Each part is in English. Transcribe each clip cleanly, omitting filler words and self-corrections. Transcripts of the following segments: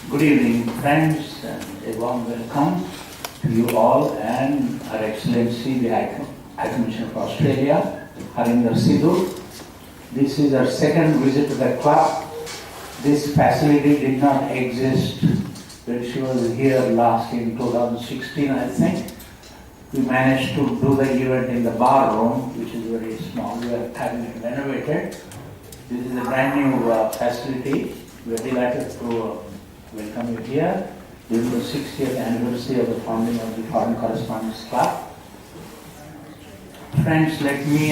Good evening, friends, and a warm welcome to you all and Her Excellency, the High Commissioner for Australia, Harinder Sidhu. This is our second visit to the club. This facility did not exist when she was here last in 2016, I think. We managed to do the event in the bar room, which is very small. We are having it renovated. This is a brand new facility. We are delighted to welcome you here during the 60th anniversary of the founding of the Foreign Correspondents Club. Friends, let me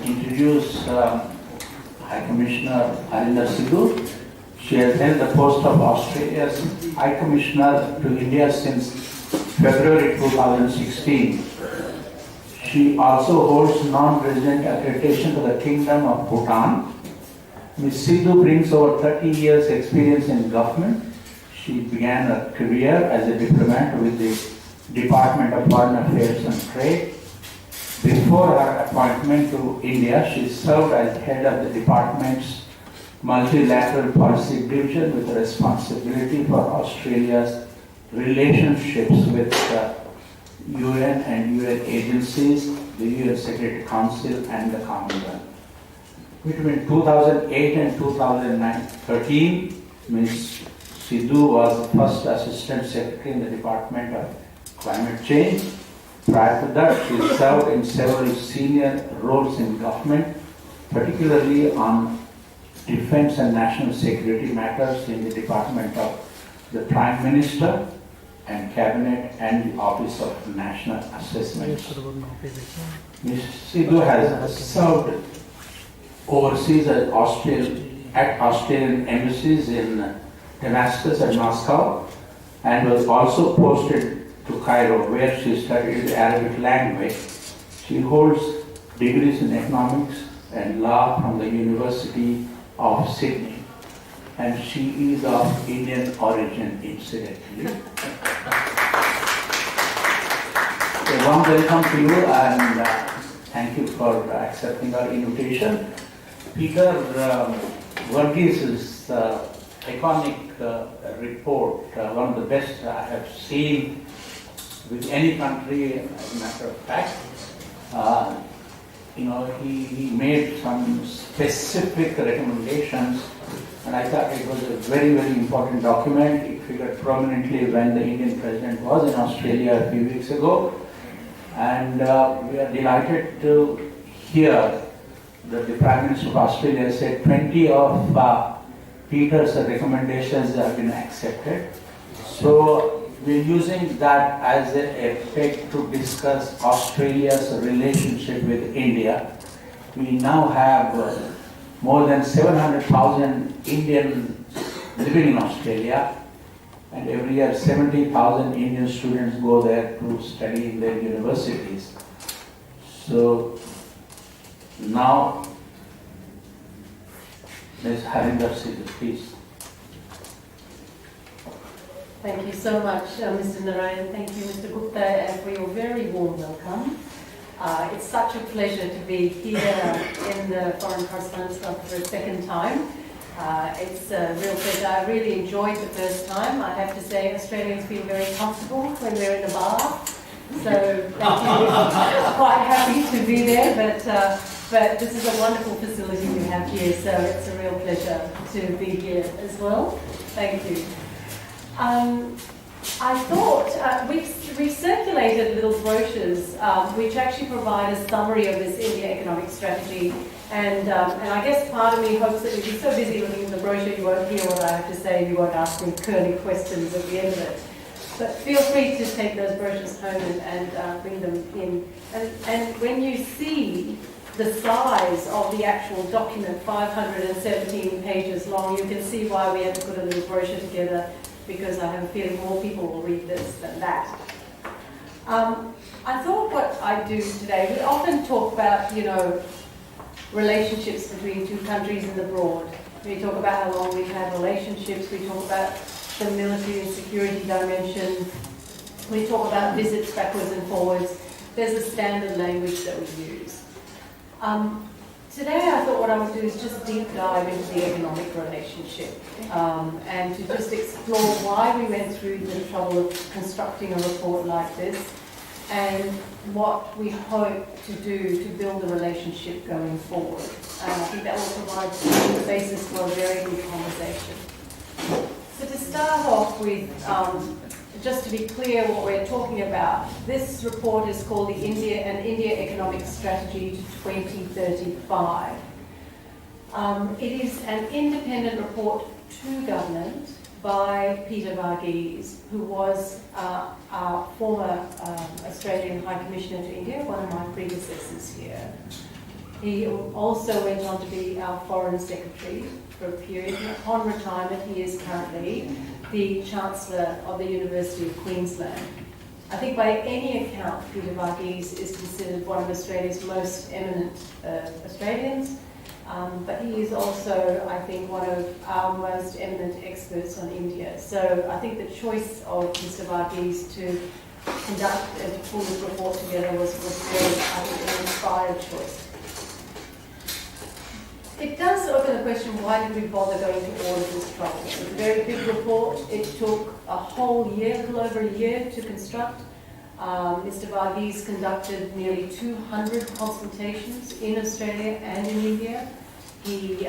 introduce High Commissioner Harinder Sidhu. She has held the post of Australia's High Commissioner to India since February 2016. She also holds non-resident accreditation to the Kingdom of Bhutan. Ms. Sidhu brings over 30 years experience in government. She began her career as a diplomat with the Department of Foreign Affairs and Trade. Before her appointment to India, she served as head of the department's multilateral policy division with responsibility for Australia's relationships with UN and UN agencies, the UN Security Council and the Commonwealth. Between 2008 and 2013, Ms. Sidhu was the first Assistant Secretary in the Department of Climate Change. Prior to that, she served in several senior roles in government, particularly on defense and national security matters in the Department of the Prime Minister and Cabinet and the Office of National Assessments. Ms. Sidhu has served overseas at Australian embassies in Damascus and Moscow, and was also posted to Cairo, where she studied the Arabic language. She holds degrees in economics and law from the University of Sydney, and she is of Indian origin, incidentally. A warm welcome to you, and thank you for accepting our invitation. Peter Verghes's iconic report, one of the best I have seen with any country, as a matter of fact. He made some specific recommendations, and I thought it was a very, very important document. It figured prominently when the Indian president was in Australia a few weeks ago, and we are delighted to hear that the Prime Minister of Australia said 20 of Peter's recommendations have been accepted. So we're using that as a peg to discuss Australia's relationship with India. We now have more than 700,000 Indians living in Australia, and every year 70,000 Indian students go there to study in their universities. So now, Ms. Harinder Sidhu, please. Thank you so much, Mr. Narayan. Thank you, Mr. Gupta, and for your very warm welcome. It's such a pleasure to be here in the Foreign Correspondents Club for a second time. It's a real pleasure. I really enjoyed the first time. I have to say, Australians feel very comfortable when we're in a bar. So thank you. I'm quite happy to be there, but this is a wonderful facility we have here, so it's a real pleasure to be here as well. Thank you. I thought we've circulated little brochures which actually provide a summary of this India economic strategy, and I guess part of me hopes that if you're so busy looking at the brochure you won't hear what I have to say, you won't ask me curly questions at the end of it. But feel free to take those brochures home and bring them in. And when you see the size of the actual document, 517 pages long, you can see why we had to put a little brochure together, because I have a feeling more people will read this than that. I thought what I'd do today, we often talk about, relationships between two countries and abroad. We talk about how long we've had relationships, we talk about the military and security dimension, we talk about visits backwards and forwards. There's a standard language that we use. Today I thought what I would do is just deep dive into the economic relationship and to just explore why we went through the trouble of constructing a report like this and what we hope to do to build a relationship going forward. And I think that will provide the basis for a very good conversation. So to start off with, just to be clear what we're talking about, this report is called the India Economic Strategy to 2035. It is an independent report to government by Peter Varghese, who was our former Australian High Commissioner to India, one of my predecessors here. He also went on to be our Foreign Secretary for a period. Upon retirement, he is currently the Chancellor of the University of Queensland. I think by any account, Peter Varghese is considered one of Australia's most eminent Australians, but he is also, I think, one of our most eminent experts on India. So I think the choice of Mr. Varghese to conduct and to pull this report together was very, I think, an inspired choice. It does open the question, why did we bother going to all of this trouble? It's a very big report. It took a whole year, a little over a year to construct. Mr. Varghese conducted nearly 200 consultations in Australia and in India. He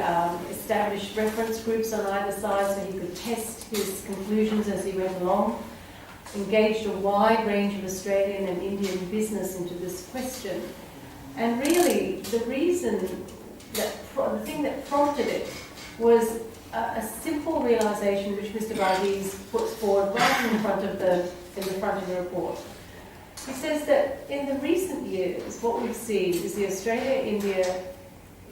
established reference groups on either side so he could test his conclusions as he went along, engaged a wide range of Australian and Indian business into this question. And really, the thing that prompted it was a simple realization which Mr. Varghese puts forward right in the front of the report. He says that in the recent years, what we've seen is the Australia-India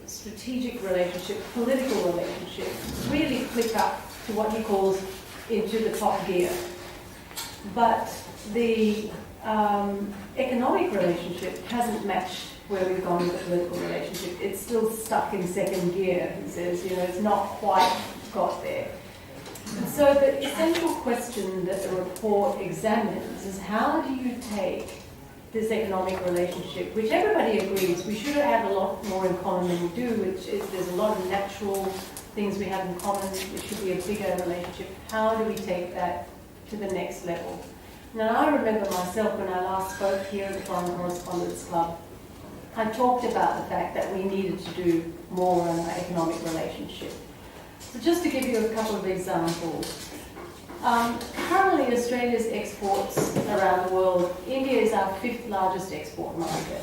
strategic relationship, political relationship, really click up to what he calls into the top gear. But the economic relationship hasn't matched where we've gone with the political relationship. It's still stuck in second gear, he says, it's not quite got there. And so the essential question that the report examines is, how do you take this economic relationship, which everybody agrees we should have a lot more in common than we do, which is there's a lot of natural things we have in common, it should be a bigger relationship. How do we take that to the next level? Now, I remember myself when I last spoke here at the Foreign Correspondents Club, I talked about the fact that we needed to do more on our economic relationship. So just to give you a couple of examples. Currently, Australia's exports around the world, India is our 5th largest export market.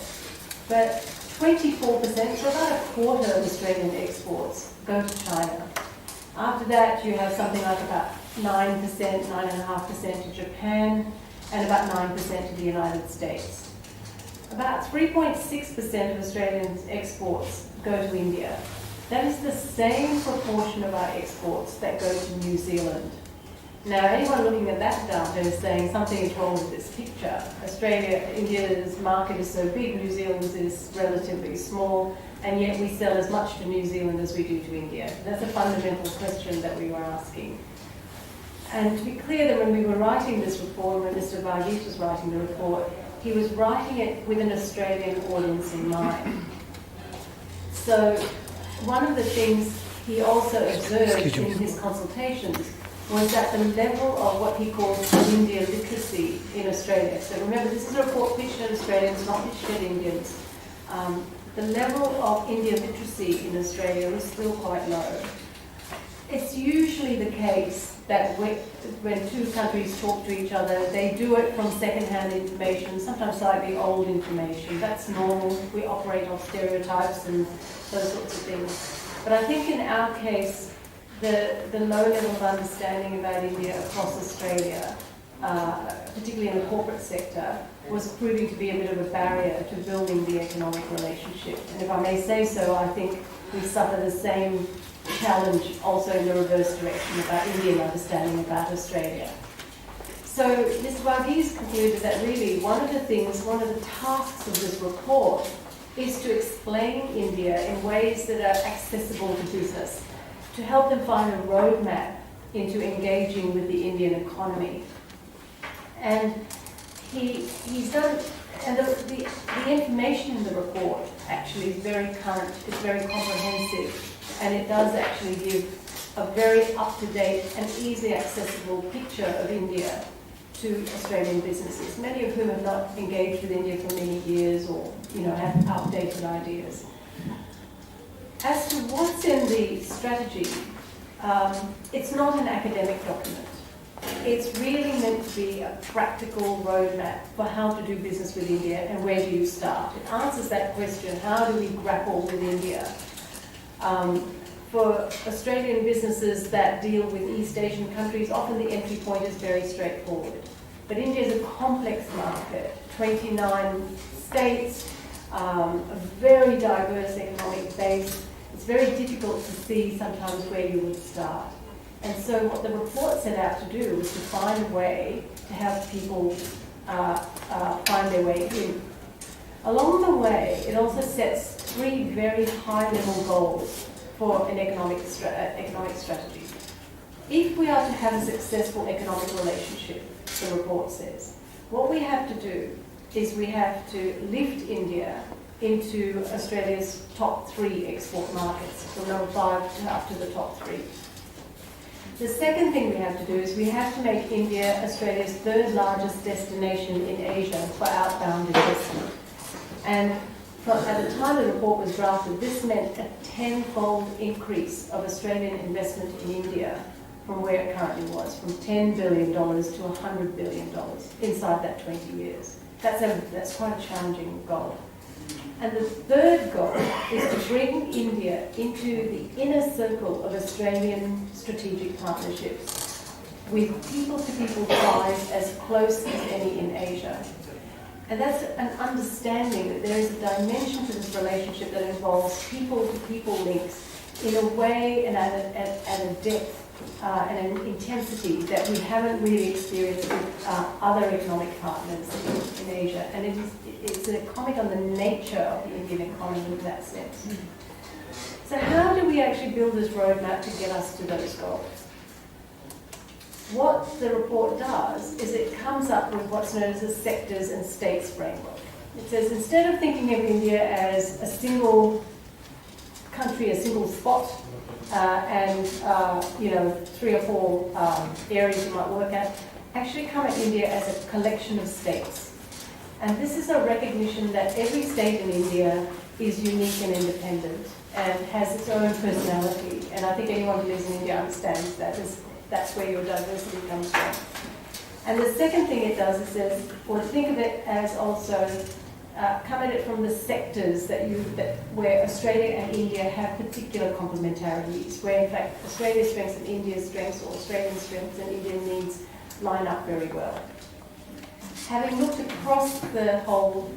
But 24%, so about a quarter of Australian exports go to China. After that, you have something like about 9%, 9.5% to Japan, and about 9% to the United States. About 3.6% of Australian exports go to India. That is the same proportion of our exports that go to New Zealand. Now, anyone looking at that data is saying something is wrong with this picture. India's market is so big, New Zealand's is relatively small, and yet we sell as much to New Zealand as we do to India. That's a fundamental question that we were asking. And to be clear, that when we were writing this report, when Mr. Varghese was writing the report, he was writing it with an Australian audience in mind. So one of the things he also observed in his consultations was that the level of what he calls India literacy in Australia. So remember, this is a report pitched at Australians, not pitched at Indians. The level of India literacy in Australia was still quite low. It's usually the case that when two countries talk to each other, they do it from second-hand information, sometimes slightly old information. That's normal. We operate off stereotypes and those sorts of things. But I think in our case, the low level of understanding about India across Australia, particularly in the corporate sector, was proving to be a bit of a barrier to building the economic relationship. And if I may say so, I think we suffer the same challenge also in the reverse direction about Indian understanding about Australia. So Mr. Varghese concluded that really one of the tasks of this report is to explain India in ways that are accessible to business, to help them find a roadmap into engaging with the Indian economy. And he's done And the information in the report actually is very current, it's very comprehensive, and it does actually give a very up-to-date and easily accessible picture of India to Australian businesses, many of whom have not engaged with India for many years or have outdated ideas. As to what's in the strategy, it's not an academic document. It's really meant to be a practical roadmap for how to do business with India and where do you start. It answers that question, how do we grapple with India? For Australian businesses that deal with East Asian countries, often the entry point is very straightforward. But India is a complex market, 29 states, a very diverse economic base. It's very difficult to see sometimes where you would start. And so what the report set out to do was to find a way to have people find their way in. Along the way, it also sets 3 very high-level goals for an economic strategy. If we are to have a successful economic relationship, the report says, what we have to do is we have to lift India into Australia's top 3 export markets, from number 5 to up to the top 3. The second thing we have to do is we have to make India Australia's 3rd largest destination in Asia for outbound investment. And at the time the report was drafted, this meant a 10-fold increase of Australian investment in India from where it currently was, from $10 billion to $100 billion inside that 20 years. That's quite a challenging goal. And the third goal is to bring India into the inner circle of Australian strategic partnerships with people-to-people ties as close as any in Asia. And that's an understanding that there is a dimension to this relationship that involves people-to-people links in a way and at a depth and an intensity that we haven't really experienced with other economic partners in Asia. And it's a comment on the nature of the Indian economy in that sense. So how do we actually build this roadmap to get us to those goals? What the report does is it comes up with what's known as a sectors and states framework. It says instead of thinking of India as a single country, a single spot, and 3 or 4 areas you might work at, actually come at India as a collection of states. And this is a recognition that every state in India is unique and independent and has its own personality. And I think anyone who lives in India understands that. That's where your diversity comes from. And the second thing it does is says, well, think of it as also come at it from the sectors where Australia and India have particular complementarities, where in fact Australia's strengths and India's strengths, or Australian strengths and Indian needs line up very well. Having looked across the whole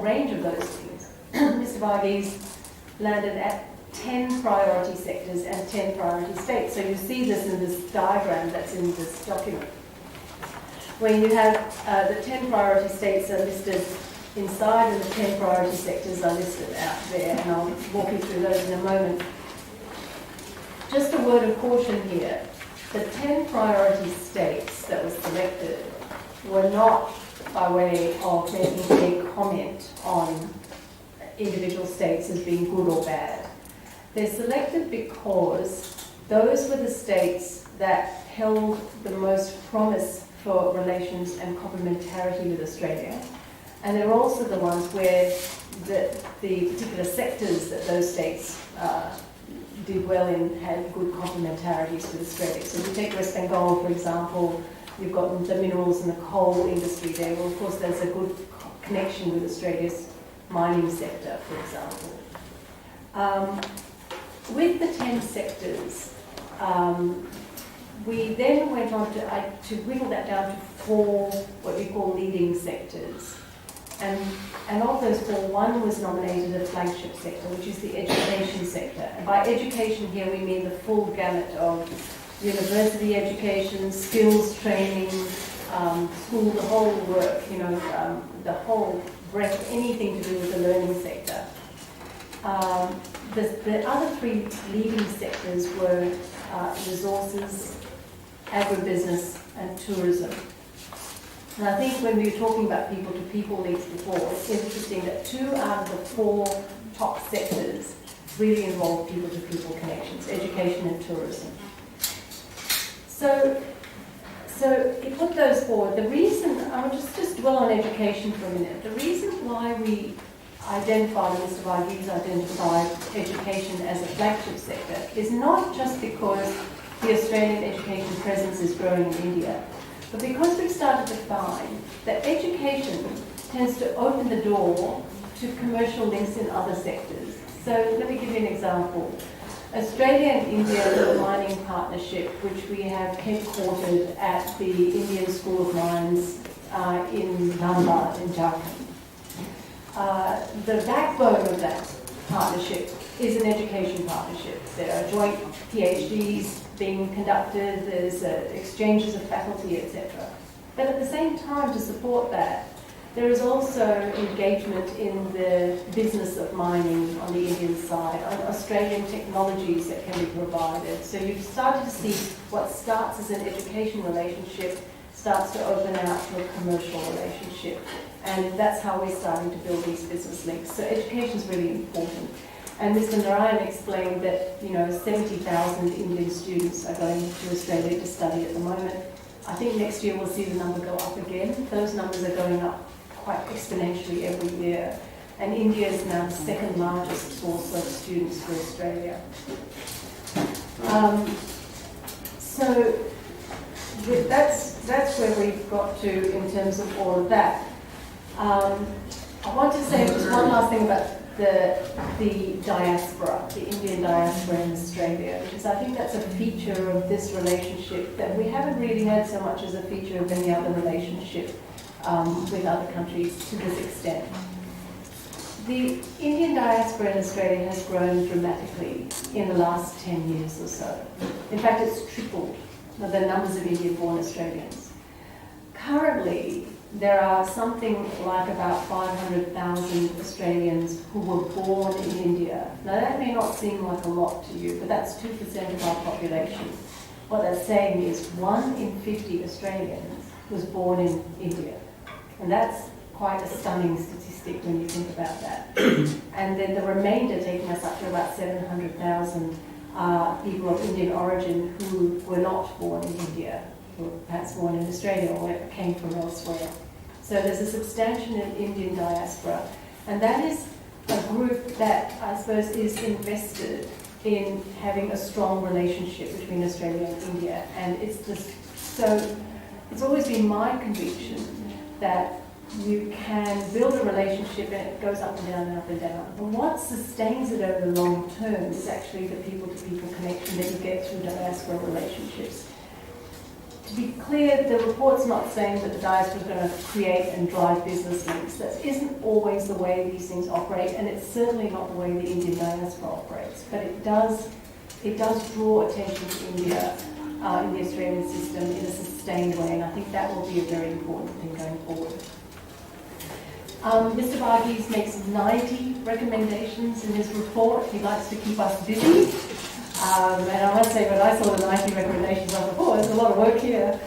range of those things, Mr. Varghese landed at 10 priority sectors and 10 priority states. So you see this in this diagram that's in this document, where you have the 10 priority states are listed inside and the 10 priority sectors are listed out there, and I'll walk you through those in a moment. Just a word of caution here. The 10 priority states that were selected were not by way of making a comment on individual states as being good or bad. They're selected because those were the states that held the most promise for relations and complementarity with Australia. And they're also the ones where the particular sectors that those states did well in had good complementarities with Australia. So if you take West Bengal, for example, you've got the minerals and the coal industry there. Well, of course, there's a good connection with Australia's mining sector, for example. With the 10 sectors, we then went on to whittle that down to 4 what we call leading sectors. And of those 4, one was nominated a flagship sector, which is the education sector. And by education here, we mean the full gamut of university education, skills training, school, the whole work, the whole breadth, anything to do with the learning sector. The other 3 leading sectors were resources, agribusiness, and tourism. And I think when we were talking about people-to-people links before, it's interesting that 2 out of the 4 top sectors really involve people-to-people connections, education and tourism. So you put those forward. The reason, I'll just dwell on education for a minute. The reason why we identified, and Mr. Varghese identified education as a flagship sector is not just because the Australian education presence is growing in India, but because we've started to find that education tends to open the door to commercial links in other sectors. So let me give you an example. Australia and India is a mining partnership which we have headquartered at the Indian School of Mines in Namba in Jharkhand. The backbone of that partnership is an education partnership. There are joint PhDs being conducted, there's exchanges of faculty, etc. But at the same time, to support that, there is also engagement in the business of mining on the Indian side, on Australian technologies that can be provided. So you've started to see what starts as an education relationship starts to open out to a commercial relationship. And that's how we're starting to build these business links. So education is really important. And Mr. Narayan explained that, 70,000 Indian students are going to Australia to study at the moment. I think next year we'll see the number go up again. Those numbers are going up quite exponentially every year. And India is now the second largest source of students for Australia. That's where we've got to in terms of all of that. I want to say just one last thing about the diaspora, the Indian diaspora in Australia, because I think that's a feature of this relationship that we haven't really had so much as a feature of any other relationship with other countries to this extent. The Indian diaspora in Australia has grown dramatically in the last 10 years or so. In fact, it's tripled the numbers of Indian-born Australians. Currently, there are something like about 500,000 Australians who were born in India. Now that may not seem like a lot to you, but that's 2% of our population. What that's saying is 1 in 50 Australians was born in India. And that's quite a stunning statistic when you think about that. And then the remainder, taking us up to about 700,000, are people of Indian origin who were not born in India, who were perhaps born in Australia or came from elsewhere. So there's a substantial Indian diaspora, and that is a group that I suppose is invested in having a strong relationship between Australia and India. And it's always been my conviction that you can build a relationship and it goes up and down and up and down. But what sustains it over the long term is actually the people-to-people connection that you get through diaspora relationships. To be clear, the report's not saying that the diaspora is going to create and drive business links. That isn't always the way these things operate, and it's certainly not the way the Indian diaspora operates. But it does draw attention to India in the Australian system in a sustained way, and I think that will be a very important thing going forward. Mr. Varghese makes 90 recommendations in his report. He likes to keep us busy. And I must say, when I saw the 90 recommendations, I thought, oh, there's a lot of work here.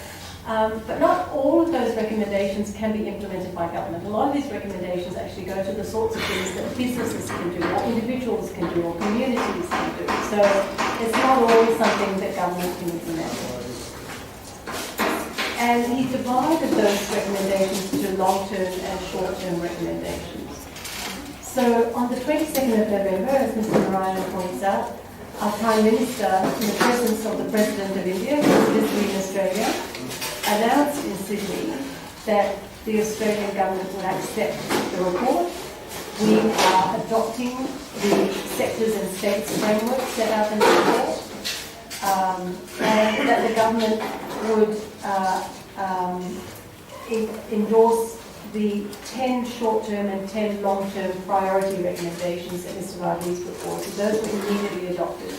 But not all of those recommendations can be implemented by government. A lot of these recommendations actually go to the sorts of things that businesses can do, or individuals can do, or communities can do. So it's not always something that government can implement. And he divided those recommendations into long-term and short-term recommendations. So on the 22nd of November, as Mr. Narayan points out, our Prime Minister, in the presence of the President of India, who is visiting Australia, announced in Sydney that the Australian government would accept the report. We are adopting the sectors and states framework set out in the report, and that the government would endorse the 10 short-term and 10 long-term priority recommendations that Mr. Varghese put forward. So those were immediately adopted.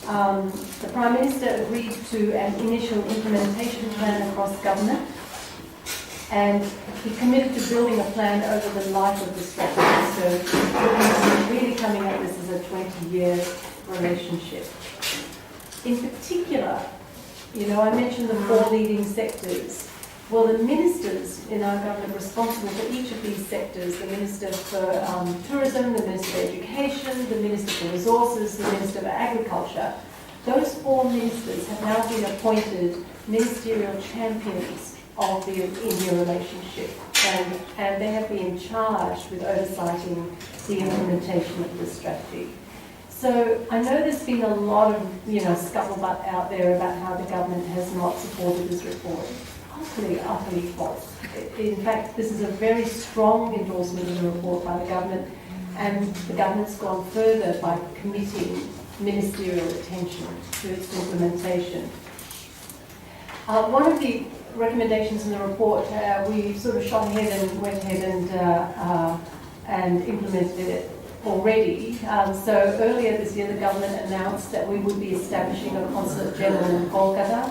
The Prime Minister agreed to an initial implementation plan across government, and he committed to building a plan over the life of the strategy. So really coming at this as a 20-year relationship. In particular, I mentioned the 4 leading sectors. Well, the ministers in our government responsible for each of these sectors, the Minister for Tourism, the Minister for Education, the Minister for Resources, the Minister for Agriculture, those 4 ministers have now been appointed ministerial champions of the India relationship, and they have been charged with oversighting the implementation of this strategy. So I know there's been a lot of, scuttlebutt out there about how the government has not supported this report. Utterly false. In fact, this is a very strong endorsement of the report by the government, and the government's gone further by committing ministerial attention to its implementation. One of the recommendations in the report, we sort of shot ahead and went ahead and implemented it already. So earlier this year, the government announced that we would be establishing a consulate general in Kolkata,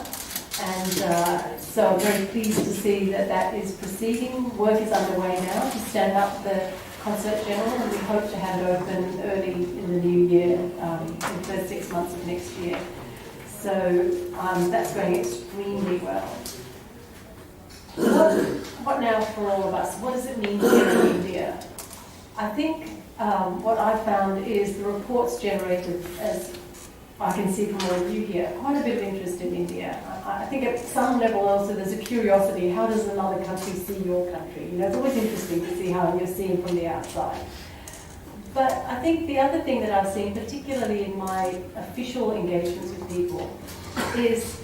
and so I'm very pleased to see that that is proceeding. Work is underway now to stand up the consulate general, and we hope to have it open early in the new year, in the first 6 months of next year. So that's going extremely well. What now for all of us? What does it mean here in India? I think what I've found is the reports generated, as I can see from all of you here, quite a bit of interest in India. I think at some level also there's a curiosity, how does another country see your country? It's always interesting to see how you're seen from the outside. But I think the other thing that I've seen, particularly in my official engagements with people, is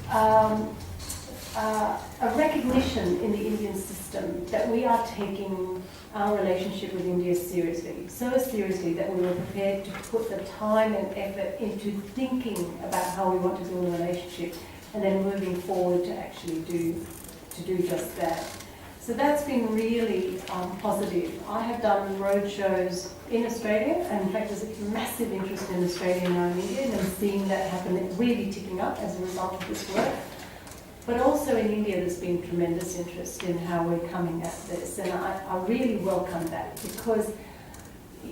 a recognition in the Indian system that we are taking our relationship with India seriously, so seriously that we were prepared to put the time and effort into thinking about how we want to build a relationship and then moving forward to actually do just that. So that's been really positive. I have done road shows in Australia, and in fact there's a massive interest in Australia now in India, and I'm seeing that happen, really ticking up as a result of this work. But also in India, there's been tremendous interest in how we're coming at this, and I really welcome that, because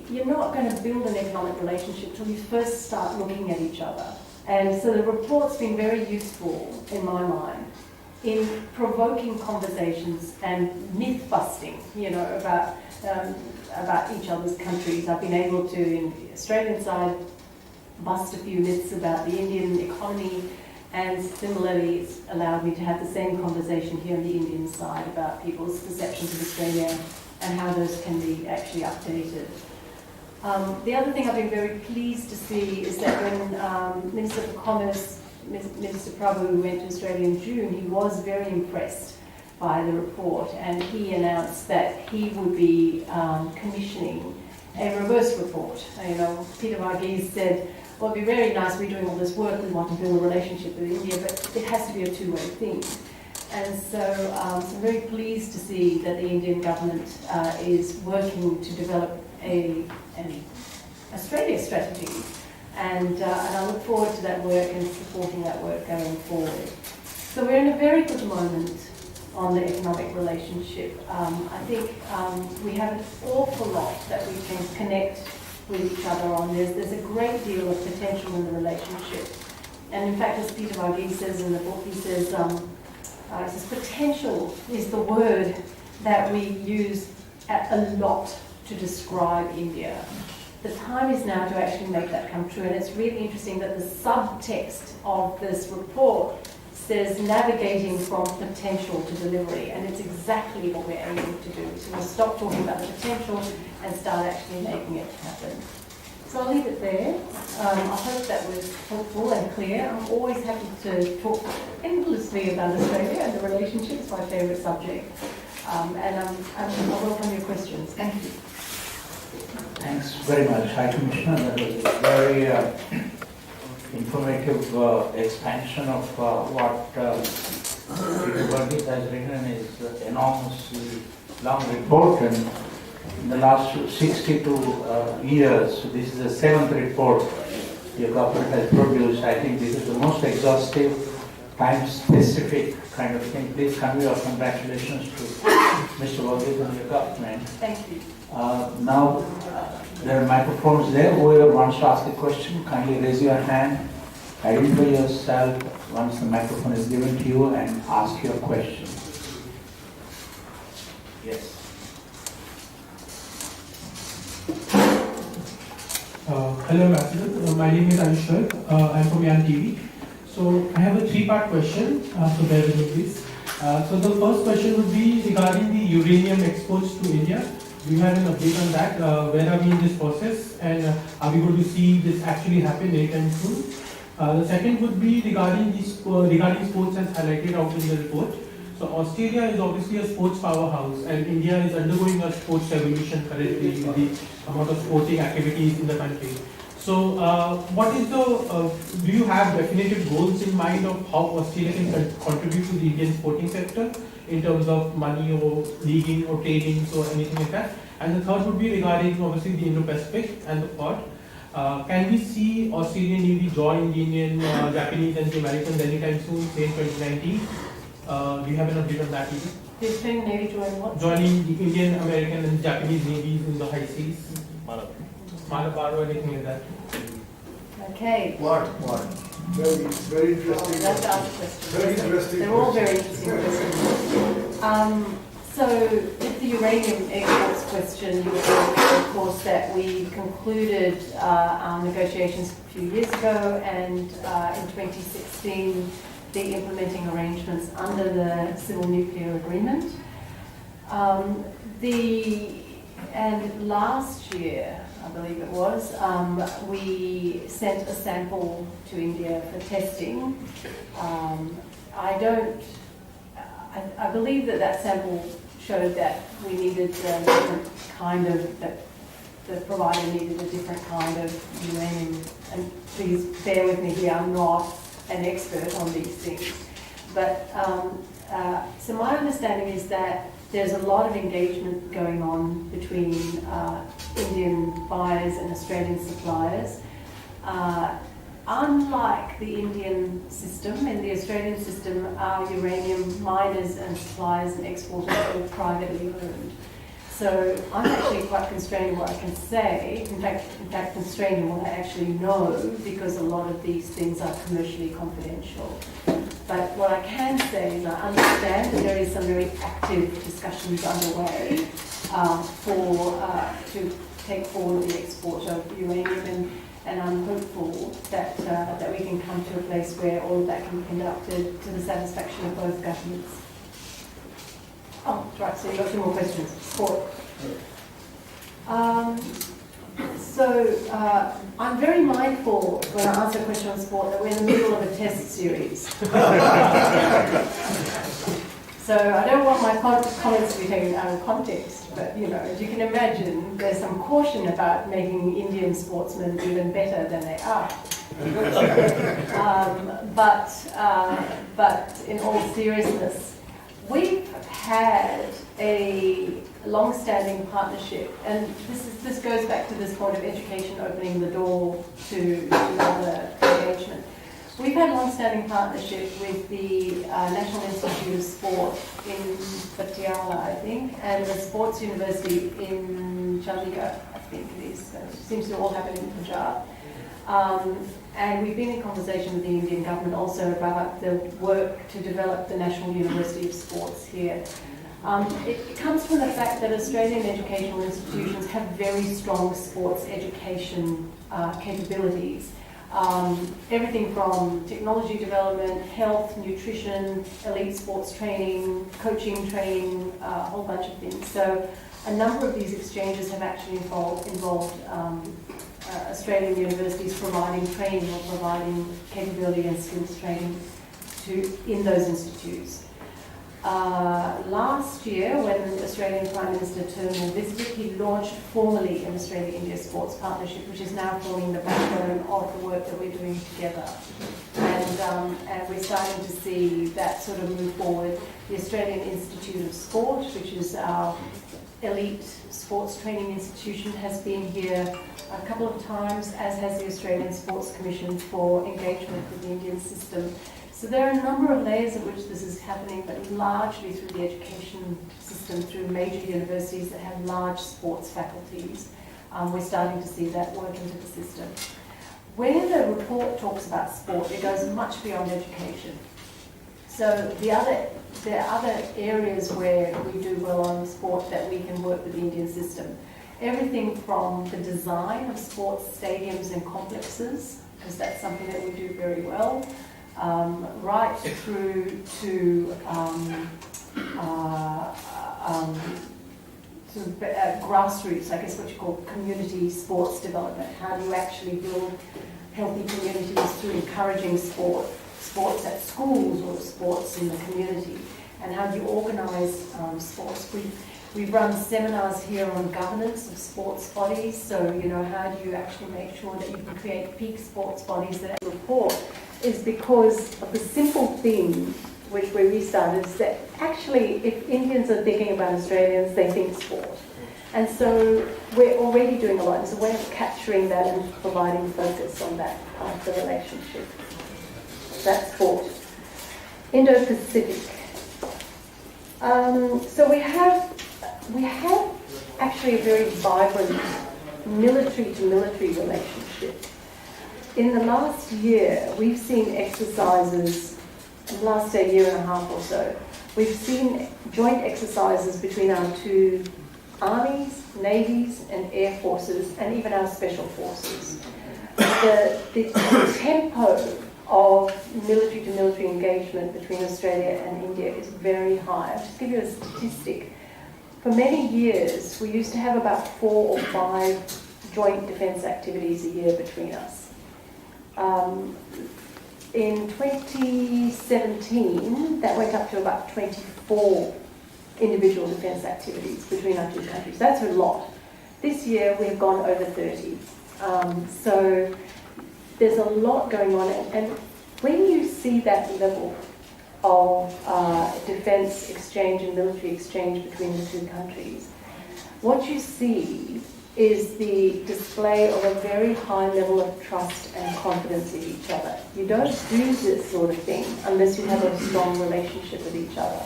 you're not going to build an economic relationship till you first start looking at each other. And so the report's been very useful, in my mind, in provoking conversations and myth-busting, about each other's countries. I've been able to, in the Australian side, bust a few myths about the Indian economy, and similarly, it's allowed me to have the same conversation here on the Indian side about people's perceptions of Australia and how those can be actually updated. The other thing I've been very pleased to see is that when Minister for Commerce, Minister Prabhu, went to Australia in June, he was very impressed by the report, and he announced that he would be commissioning a reverse report. Peter Varghese said, well, it'd be very nice, we're doing all this work, we want to build a relationship with India, but it has to be a two-way thing. And so I'm very pleased to see that the Indian government is working to develop an Australia strategy, and I look forward to that work and supporting that work going forward. So we're in a very good moment on the economic relationship. I think we have an awful lot that we can connect with each other on. There's a great deal of potential in the relationship. And in fact, as Peter Varghese says in the book, he says potential is the word that we use a lot to describe India. The time is now to actually make that come true, and it's really interesting that the subtext of this report says navigating from potential to delivery, and it's exactly what we're aiming to do. So we'll stop talking about the potential and start actually making it happen. So I'll leave it there. I hope that was helpful and clear. I'm always happy to talk endlessly about Australia and the relationship. It's my favourite subject. And I'll welcome your questions. Thank you. Thanks very much, High Commissioner. That was a very informative expansion of what Peter Varghese has written in his enormously long report. And in the last 62 years, this is the 7th report your government has produced. I think this is the most exhaustive, time-specific kind of thing. Please convey our congratulations to Mr. Varghese and your government. Thank you. Now, there are microphones there. Whoever wants to ask a question, kindly raise your hand, identify yourself once the microphone is given to you, and ask your question. Yes. Hello, Ambassador. My name is Ayush. I'm from Yan TV. So I have a three-part question, so bear with me please. So the first question would be regarding the uranium exports to India. Do you have an update on that? Where are we in this process, and are we going to see this actually happen anytime soon? The second would be regarding sports as highlighted out in the report. So Australia is obviously a sports powerhouse, and India is undergoing a sports revolution currently with the amount of sporting activities in the country. So, what is the? Do you have definitive goals in mind of how Australia can contribute to the Indian sporting sector in terms of money or leaguing or training or anything like that? And the third would be regarding obviously the Indo-Pacific and the Quad. Can we see Australian Navy join the Indian, Japanese, and the Americans anytime soon, say in 2019? Do you have an update on that either? The Australian Navy join what? Joining the Indian, American, and Japanese navies in the high seas? Malabar or anything like that? Okay. What? Very interesting. That's the other question. Very interesting. They're all very interesting questions. So with the uranium exports question, you will remember, of course, that we concluded our negotiations a few years ago, and in 2016, the implementing arrangements under the Civil Nuclear Agreement. And last year, I believe it was, we sent a sample to India for testing. I believe that sample showed that we needed a different kind of, that the provider needed a different kind of uranium. And please bear with me here, I'm not an expert on these things. But so my understanding is that there's a lot of engagement going on between Indian buyers and Australian suppliers. Unlike the Indian system, in the Australian system, our uranium miners and suppliers and exporters are all privately owned. So I'm actually quite constrained in what I can say, in fact constrained in what I actually know, because a lot of these things are commercially confidential. But what I can say is I understand that there is some very active discussions underway to take forward the export of uranium, and I'm hopeful that we can come to a place where all of that can be conducted to the satisfaction of both governments. Oh, right, so you've got two more questions. Sport. I'm very mindful when I answer a question on sport that we're in the middle of a test series. So I don't want my comments to be taken out of context, but as you can imagine, there's some caution about making Indian sportsmen even better than they are. But in all seriousness, we've had a long-standing partnership, and this goes back to this point of education opening the door to other engagement. We've had a long-standing partnership with the National Institute of Sport in Patiala, I think, and the Sports University in Chandigarh, I think it is. So it seems to all happen in Punjab. And we've been in conversation with the Indian government also about the work to develop the National University of Sports here. It comes from the fact that Australian educational institutions have very strong sports education capabilities. Everything from technology development, health, nutrition, elite sports training, coaching training, a whole bunch of things. So a number of these exchanges have actually involved Australian universities providing training or providing capability and skills training in those institutes. Last year, when the Australian Prime Minister Turnbull visited, he launched formally an Australia-India Sports Partnership, which is now forming the backbone of the work that we're doing together. And we're starting to see that sort of move forward. The Australian Institute of Sport, which is our elite sports training institution, has been here a couple of times, as has the Australian Sports Commission, for engagement with the Indian system. So there are a number of layers at which this is happening, but largely through the education system, through major universities that have large sports faculties. We're starting to see that work into the system. When the report talks about sport, it goes much beyond education. So the other there are other areas where we do well on sport that we can work with the Indian system. Everything from the design of sports stadiums and complexes, because that's something that we do very well, right through to grassroots, I guess what you call community sports development. How do you actually build healthy communities through encouraging sports at schools or sports in the community? And how do you organise sports? We've run seminars here on governance of sports bodies. So, how do you actually make sure that you can create peak sports bodies that report? Is because of the simple thing which we started, is that actually if Indians are thinking about Australians, they think sport. And so we're already doing a lot. It's a way of capturing that and providing focus on that part of the relationship. That's sport. Indo-Pacific. So we have actually a very vibrant military-to-military relationship. In the last year, we've seen exercises, in the last year and a half or so, we've seen joint exercises between our two armies, navies, and air forces, and even our special forces. The tempo of military-to-military engagement between Australia and India is very high. I'll just give you a statistic. For many years, we used to have about 4 or 5 joint defence activities a year between us. In 2017, that went up to about 24 individual defence activities between our two countries. That's a lot. This year, we've gone over 30. So there's a lot going on. And when you see that level of defence exchange and military exchange between the two countries, what you see is the display of a very high level of trust and confidence in each other. You don't do this sort of thing unless you have a strong relationship with each other.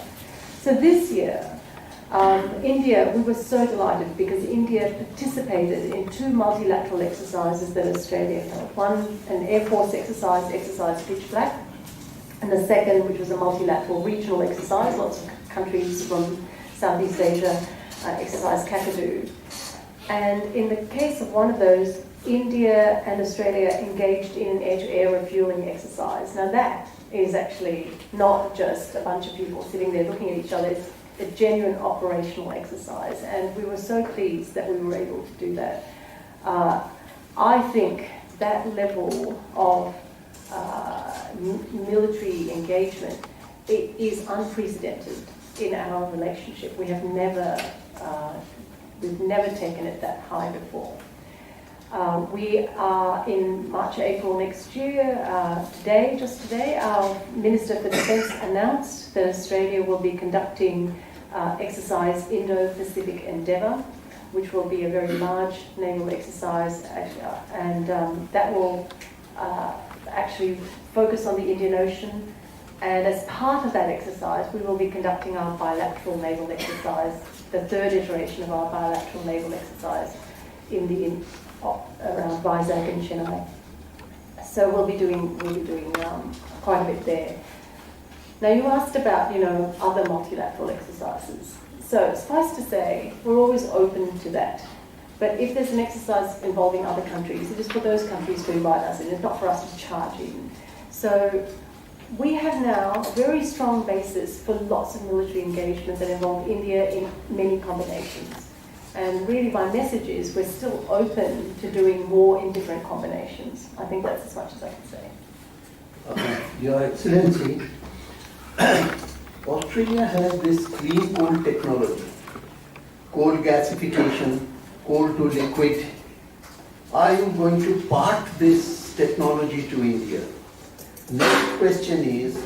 So this year, India, we were so delighted because India participated in 2 multilateral exercises that Australia held. One, an Air Force exercise Pitch Black, and the second, which was a multilateral regional exercise, lots of countries from Southeast Asia exercise Kakadu. And in the case of one of those, India and Australia engaged in an air-to-air refuelling exercise. Now that is actually not just a bunch of people sitting there looking at each other, it's a genuine operational exercise, and we were so pleased that we were able to do that. I think that level of military engagement, it is unprecedented in our relationship. We've never taken it that high before. We are in March, April next year. Just today, our Minister for Defence announced that Australia will be conducting exercise Indo-Pacific Endeavour, which will be a very large naval exercise, and that will actually focus on the Indian Ocean. And as part of that exercise, we will be conducting our bilateral naval exercise, the 3rd iteration of our bilateral naval exercise around Vizag and Chennai. So we'll be doing quite a bit there. Now you asked about other multilateral exercises. So suffice to say, we're always open to that. But if there's an exercise involving other countries, it is for those countries to invite us in. It's not for us to charge in. So we have now a very strong basis for lots of military engagement that involve India in many combinations. And really my message is we're still open to doing more in different combinations. I think that's as much as I can say. Your Excellency, Australia has this clean coal technology, coal gasification, coal to liquid. Are you going to part this technology to India? Next question is,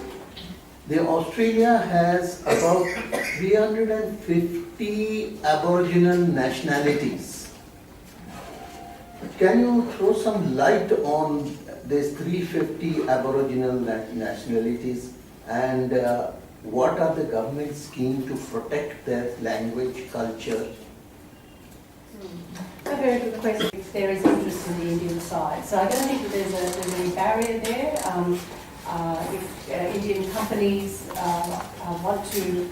Australia has about 350 Aboriginal nationalities. Can you throw some light on these 350 Aboriginal nationalities, and what are the government schemes to protect their language, culture? A very good question. There is interest in the Indian side, so I don't think that there's any barrier there. if Indian companies want to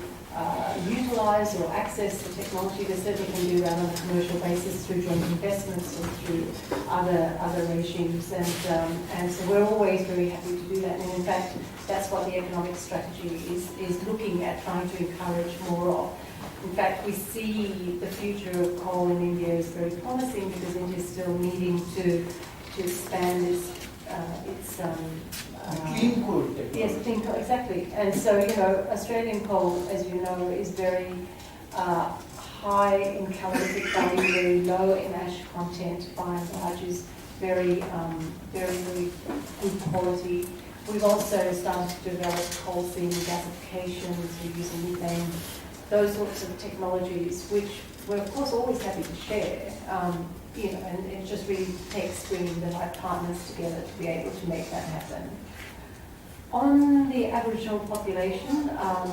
utilize or access the technology, they certainly can do that on a commercial basis through joint investments or through other regimes. And so we're always very happy to do that. And in fact, that's what the economic strategy is looking at, trying to encourage more of. In fact, we see the future of coal in India is very promising because India is still needing to expand its Clean coal technology. yes, clean coal, exactly. And so, Australian coal, as you know, is very high in calorific value, very low in ash content, by and large, is very, very good quality. We've also started to develop coal seam gasification, so we're using methane, those sorts of technologies, which we're of course always happy to share. And it just really takes bringing the right partners together to be able to make that happen. On the Aboriginal population, I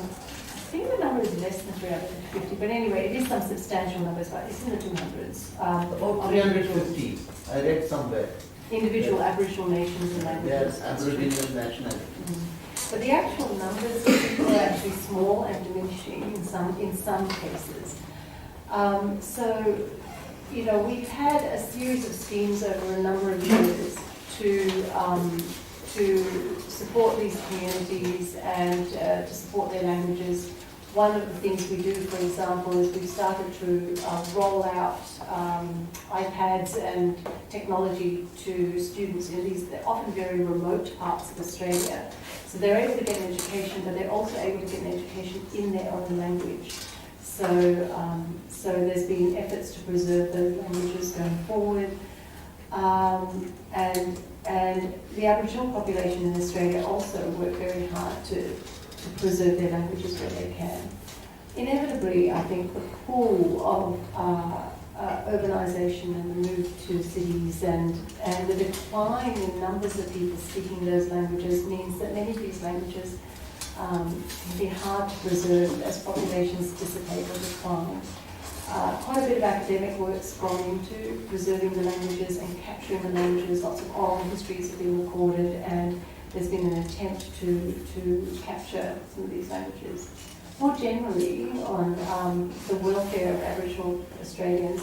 think the number is less than 350, but anyway, it is some substantial numbers, but it's in the 200s. About 350, I read somewhere. Individual Aboriginal nations and languages. Yes, Aboriginal nationality. But the actual numbers of people are actually small and diminishing in some cases. We've had a series of schemes over a number of years to support these communities and to support their languages. One of the things we do, for example, is we've started to roll out iPads and technology to students in these often very remote parts of Australia. So they're able to get an education, but they're also able to get an education in their own language. So there's been efforts to preserve those languages going forward. And the Aboriginal population in Australia also work very hard to preserve their languages where they can. Inevitably, I think the pull of urbanisation and the move to cities and the decline in numbers of people speaking those languages means that many of these languages can be hard to preserve as populations dissipate or decline. Quite a bit of academic work's gone into preserving the languages and capturing the languages. Lots of oral histories have been recorded, and there's been an attempt to capture some of these languages. More generally, on the welfare of Aboriginal Australians,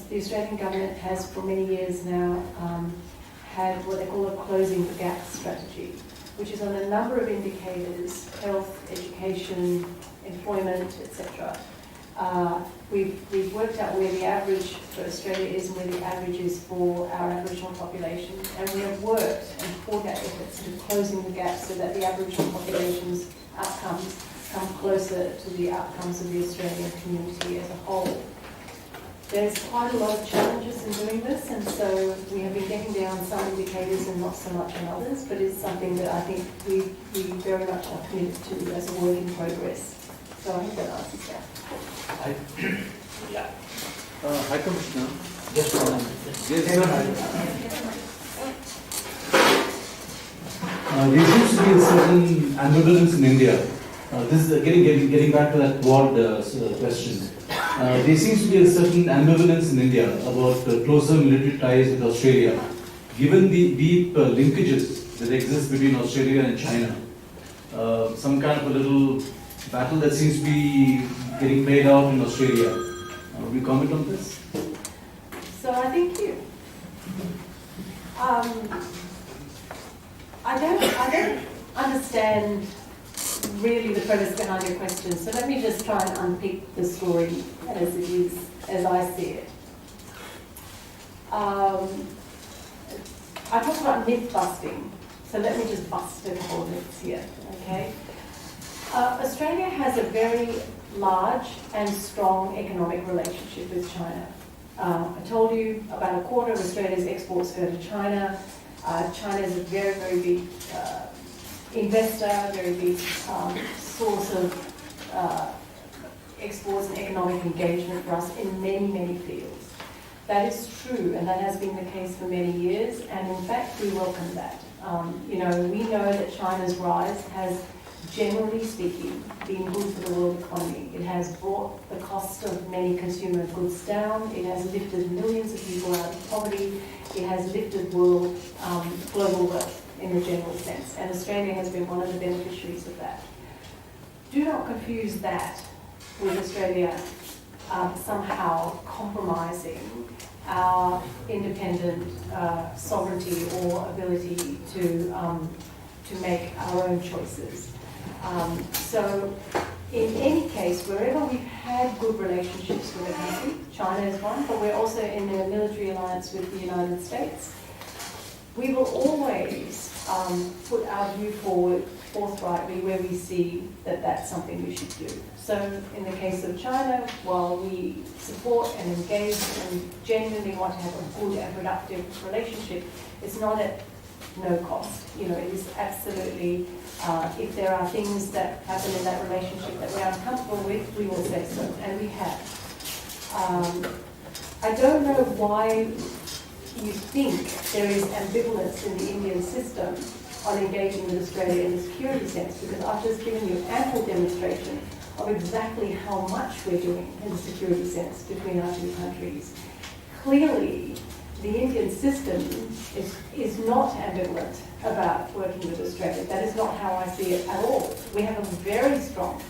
the Australian government has for many years now had what they call a closing the gap strategy, which is on a number of indicators: health, education, employment, etc. We've worked out where the average for Australia is and where the average is for our Aboriginal population, and we have worked and poured our efforts into closing the gap so that the Aboriginal population's outcomes come closer to the outcomes of the Australian community as a whole. There's quite a lot of challenges in doing this, and so we have been getting down some indicators and not so much on others, but it's something that I think we very much are committed to as a work in progress. So I hope that answers that. High Commissioner, Just one minute. there seems to be a certain ambivalence in India. This is getting back to that Quad question. There seems to be a certain ambivalence in India about closer military ties with Australia, given the deep linkages that exist between Australia and China. Some kind of a little battle that seems to be getting played out in Australia. Will you comment on this? So I think I don't understand really the premise behind your question. So let me just try and unpick the story as it is, as I see it. I talked about myth busting. So let me just bust a couple of myths here, okay? Australia has a very large and strong economic relationship with China. I told you about a quarter of Australia's exports go to China. China is a very, very big investor, very big source of exports and economic engagement for us in many, many fields. That is true, and that has been the case for many years, and in fact, we welcome that. We know that China's rise has, generally speaking, been good for the world economy. It has brought the cost of many consumer goods down. It has lifted millions of people out of poverty. It has lifted global wealth in the general sense, and Australia has been one of the beneficiaries of that. Do not confuse that with Australia somehow compromising our independent sovereignty or ability to make our own choices. So in any case, wherever we've had good relationships with a country, China is one, but we're also in a military alliance with the United States, we will always put our view forward forthrightly where we see that that's something we should do. So in the case of China, while we support and engage and genuinely want to have a good and productive relationship, it's not at no cost. You know, it is absolutely, if there are things that happen in that relationship that we're uncomfortable with, we will say so, and we have. I don't know why you think there is ambivalence in the Indian system on engaging with Australia in the security sense, because I've just given you ample demonstration of exactly how much we're doing in the security sense between our two countries. Clearly, the Indian system is not ambivalent about working with Australia. That is not how I see it at all. We have a very strong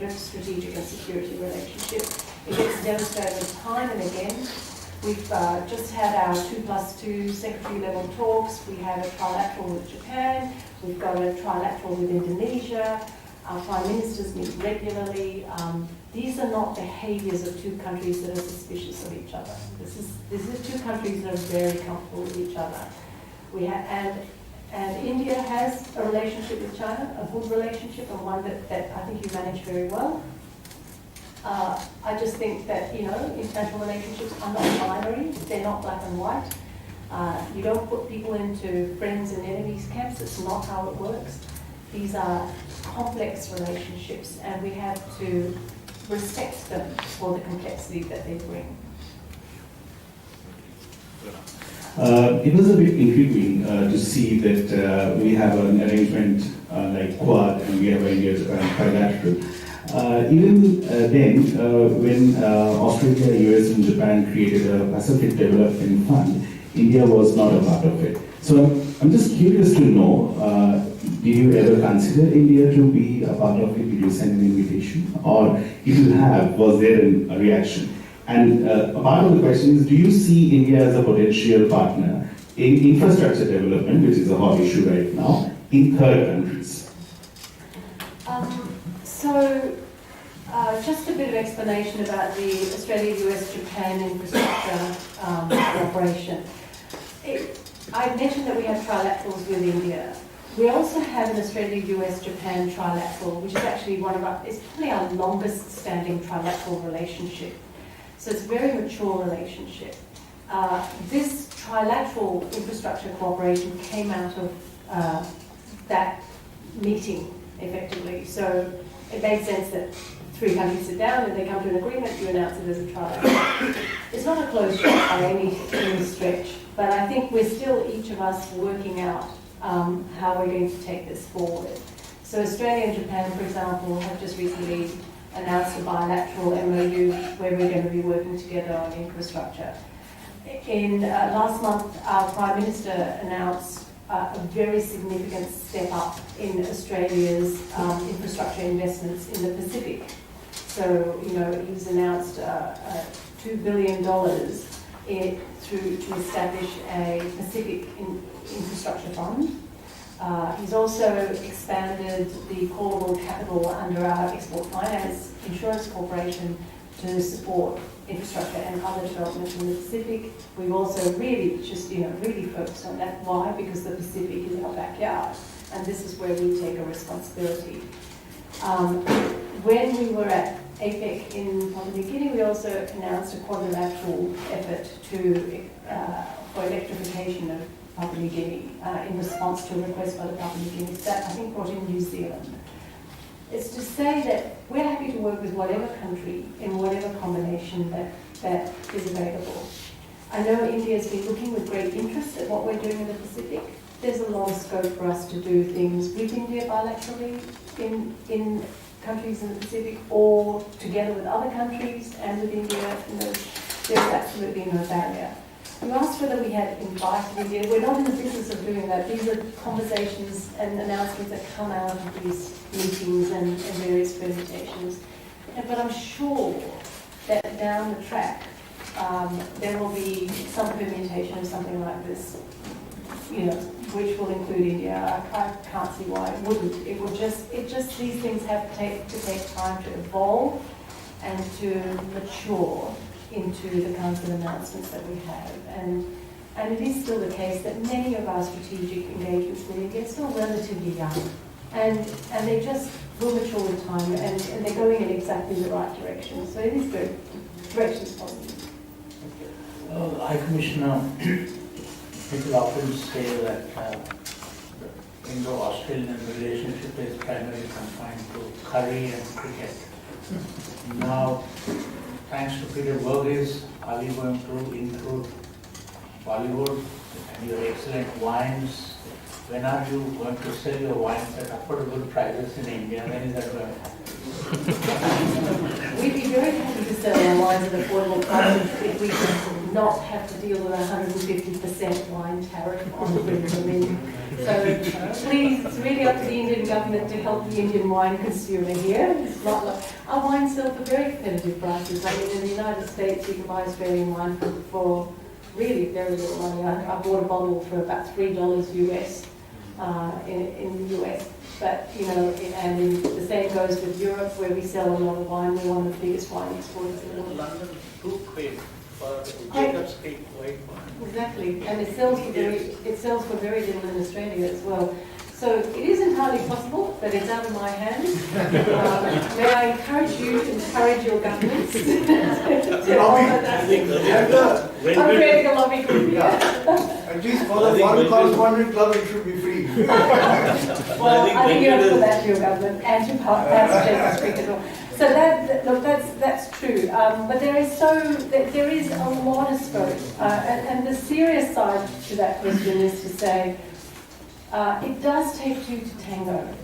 strategic and security relationship. It gets demonstrated time and again. We've just had our 2+2 secretary-level talks. We have a trilateral with Japan. We've got a trilateral with Indonesia. Our prime ministers meet regularly. These are not behaviours of two countries that are suspicious of each other. This is two countries that are very comfortable with each other. We have, and India has a relationship with China, a good relationship, and one that I think you manage very well. I just think that, you know, international relationships are not binary. They're not black and white. You don't put people into friends and enemies camps. It's not how it works. These are complex relationships, and we have to respect them for the complexity that they bring. It was a bit intriguing to see that we have an arrangement like Quad and we have India-Japan trilateral. Even then, when Australia, US and Japan created a Pacific Development Fund, India was not a part of it. So I'm just curious to know, did you ever consider India to be a part of it? Did you send an invitation? Or if you have, was there a reaction? And a part of the question is, do you see India as a potential partner in infrastructure development, which is a hot issue right now, in third countries? Just a bit of explanation about the Australia, US, Japan infrastructure cooperation. I mentioned that we have trilaterals with India. We also have an Australia, US, Japan trilateral, which is actually it's probably our longest standing trilateral relationship. So it's a very mature relationship. This trilateral infrastructure cooperation came out of that meeting, effectively. So it made sense that three countries sit down and they come to an agreement, you announce it as a trilateral. It's not a closed shop by any stretch, but I think we're still, each of us, working out how we're going to take this forward. So Australia and Japan, for example, have just recently announced a bilateral MOU where we're going to be working together on infrastructure. In last month, our Prime Minister announced a very significant step up in Australia's infrastructure investments in the Pacific. So, you know, he's announced $2 billion to establish a Pacific infrastructure fund. He's also expanded the callable capital under our Export Finance Insurance Corporation to support infrastructure and other developments in the Pacific. We've also really really focused on that. Why? Because the Pacific is our backyard, and this is where we take a responsibility. When we were at APEC in Papua New Guinea, we also announced a quadrilateral effort for electrification of Papua New Guinea in response to a request by the Papua New Guineans that I think brought in New Zealand. It's to say that we're happy to work with whatever country in whatever combination that is available. I know India's been looking with great interest at what we're doing in the Pacific. There's a lot of scope for us to do things with India bilaterally in countries in the Pacific, or together with other countries and with India. You know, there's absolutely no barrier. You asked whether we had invited India. We're not in the business of doing that. These are conversations and announcements that come out of these meetings and various permutations. But I'm sure that down the track, there will be some permutation of something like this, which will include India. I can't see why it wouldn't. These things have to take time to evolve and to mature into the kinds of announcements that we have. And it is still the case that many of our strategic engagements with India are still relatively young. And they just will mature with time, and they're going in exactly the right direction. So it is good. The direction is positive. High Commissioner, people often say that the Indo-Australian relationship is primarily confined to curry and cricket. Now, thanks to Peter Burgess, are you going to include Bollywood and your excellent wines? When are you going to sell your wines at affordable prices in India? When is that going to happen? We'd be very happy to sell our wines at affordable prices if we could not have to deal with a 150% wine tariff on the menu. So please, it's really up to the Indian government to help the Indian wine consumer here. It's not like, our wines sell for very competitive prices. I mean, in the United States, you can buy Australian wine for really very little money. I bought a bottle for about $3 US in the US. But, the same goes with Europe, where we sell a lot of wine. We're one of the biggest wine exporters in the world. London, too quick for Jacob's Creek white wine. Exactly, and it sells for very little in Australia as well. So it is entirely possible, but it's out of my hands. May I encourage you to encourage your governments to offer that? I'm creating a lobby group here. At least for the foreign correspondent club, it should be free. Well, I think you have to put that to your government and to perhaps Jacob's Creek as well. So that's true. But there is a lot of scope, and the serious side to that question is to say it does take two to tango,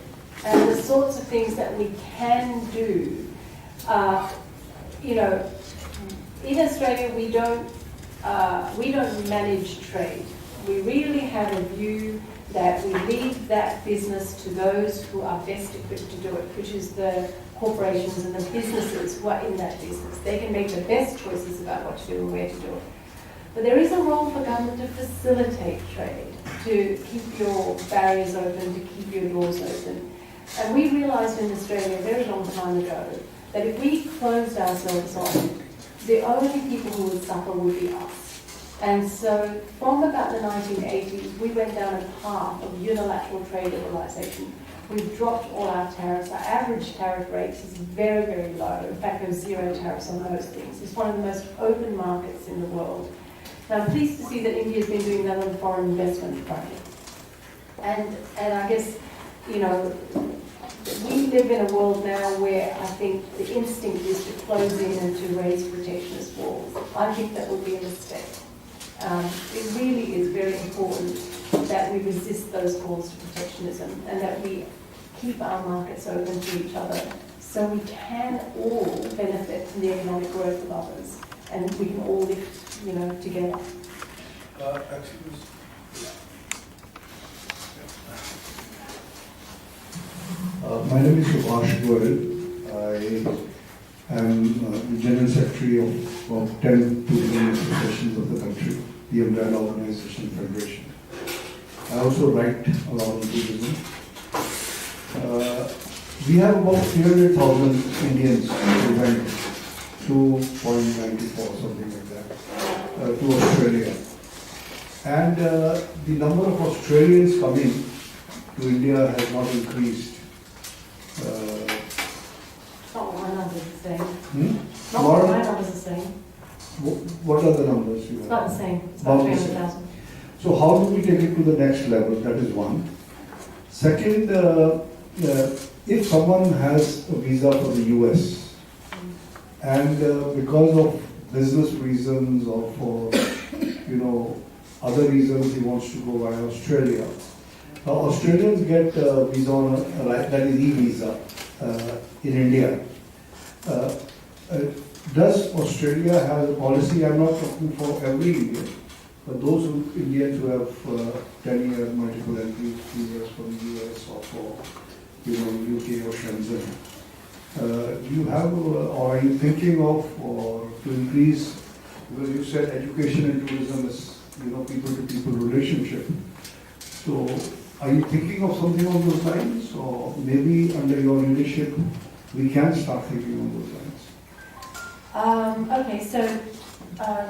and the sorts of things that we can do. In Australia we don't manage trade. We really have a view that we leave that business to those who are best equipped to do it, which is the corporations and the businesses who are in that business. They can make the best choices about what to do and where to do it. But there is a role for government to facilitate trade, to keep your barriers open, to keep your doors open. And we realised in Australia a very long time ago that if we closed ourselves off, the only people who would suffer would be us. And so from about the 1980s, we went down a path of unilateral trade liberalisation. We've dropped all our tariffs. Our average tariff rate is very, very low. In fact, there's zero tariffs on most things. It's one of the most open markets in the world. Now, I'm pleased to see that India has been doing that on the foreign investment front. And I guess, we live in a world now where I think the instinct is to close in and to raise protectionist walls. I think that would be a mistake. It really is very important that we resist those calls to protectionism and that we keep our markets open to each other so we can all benefit from the economic growth of others and we can all live, together. My name is Subhash Goyal. I am the General Secretary of about 10 to 11 associations of the country, the Umbrella Organization Federation. I also write a lot on tourism. We have about 300,000 Indians who went 2.94, something like that, to Australia. And the number of Australians coming to India has not increased. Not what my numbers are saying. Hmm? Not what my numbers are saying. What are the numbers you have? It's about the same. It's about 300,000. So how do we take it to the next level? That is one. Second, if someone has a visa for the US and because of business reasons or for other reasons he wants to go via Australia, Australians get a visa on that is e-visa in India. Does Australia have a policy? I'm not talking for every Indian, But those Indians who have 10-year multiple entries, 2 years from US or for UK or Shenzhen, do you have or are you thinking of or to increase, because you said education and tourism is people-to-people relationship. So are you thinking of something on those lines, or maybe under your leadership we can start thinking on those lines? Okay, so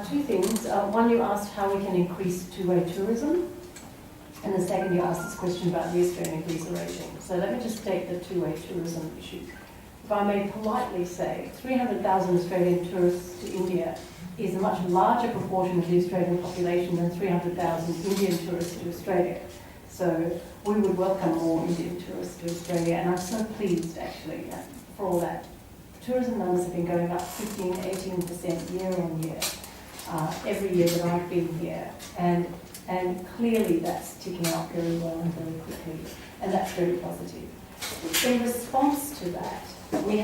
two things. One, you asked how we can increase two-way tourism, and the second, you asked this question about the Australian visa regime. So let me just take the two-way tourism issue. If I may politely say, 300,000 Australian tourists to India is a much larger proportion of the Australian population than 300,000 Indian tourists to Australia. So we would welcome more Indian tourists to Australia, and I'm so pleased actually for all that. Tourism numbers have been going up 15, 18% year on year, every year that I've been here. And clearly that's ticking up very well and very quickly, and that's very positive. In response to that, we